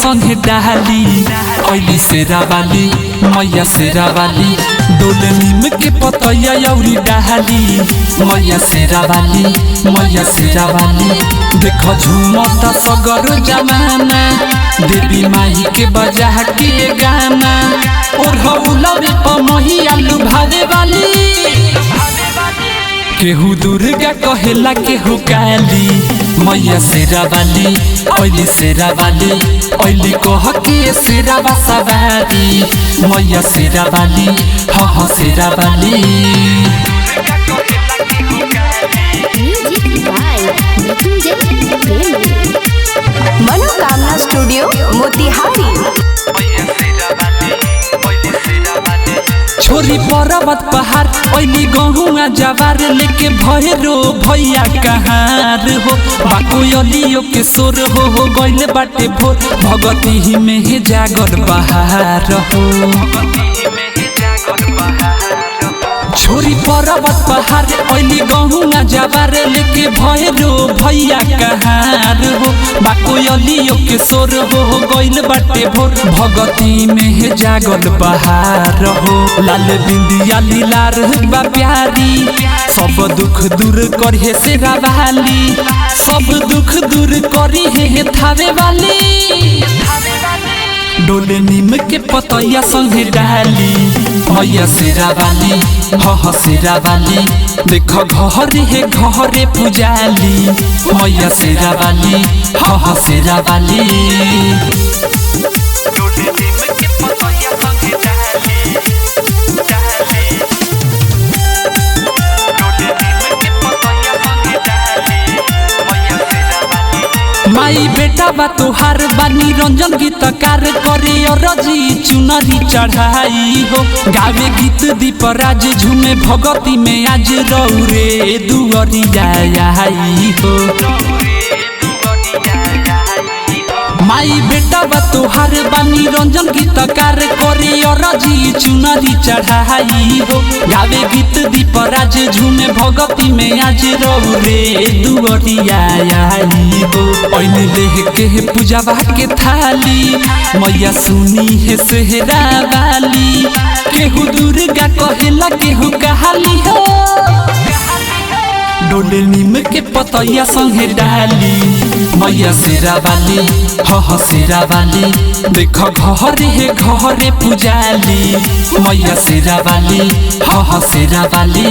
संगे डाली ऐली शेरावाली मैया शेरावाली डोले नीम के पतैया औरी डाली मैया शेरावाली देख झूमता सगर जमाना देवी माई के बजा के गाना और हौलवे पमहिया लुभावे वाली केहू दुर्गा कहेला केहू काली मैया शेरावाली ऐली कह के शेरावा सवारी मैया शेरावाली हाँ शेरावाली। मनोकामना स्टूडियो मोतिहारी। छोरी पर्वत पहाड़ ऐली गहुआ जवार लेके भैरो भैया कहार हो बाकोयलियो के सोर हो गइल बाटे भोर भगती ही में जागर बहार हो। छोरी पर्वत पहाड़ ऐली गहुआ जवार लेके भैरो भैया कहार हो बाकोयलियो के सोर हो गइल बाटे भोर भगती में जागल बहार हो। लाल बिंदिया लीलार बा प्यारी सब दुख दूर करे शेरावाली सब दुख दूर करी है थावे वाली डोले नीम के पतैया संगे डाली मैया शेरावाली हाँ शेरावाली देख घरे पुजाली मैया शेरावाली हाँ शेरावाली। माई बेटा बा तोहार बानी रंजन गीतकार करे रजी चुनरी चढ़ाई हो गावे गीत दीपराज झूमे भगती में आज रौरे दुअरिया आई हो। माई बेटा बा तोहार बानी रंजन गीतकार करे रजी चुनरी चढ़ाई हो गावे गीत दीपराज झूमे भगती में आज रौरे दुअरिया आई हो। ऐली लेह के पूजावा के थाली मैया सुनी है शेरावाली केहू दुर्गा कहेला केहू कहाली हो डोले नीम के पतैया संगे डाली मैया शेरावाली हाँ शेरावाली देख घरे पुजाली मैया शेरावाली हाँ शेरावाली।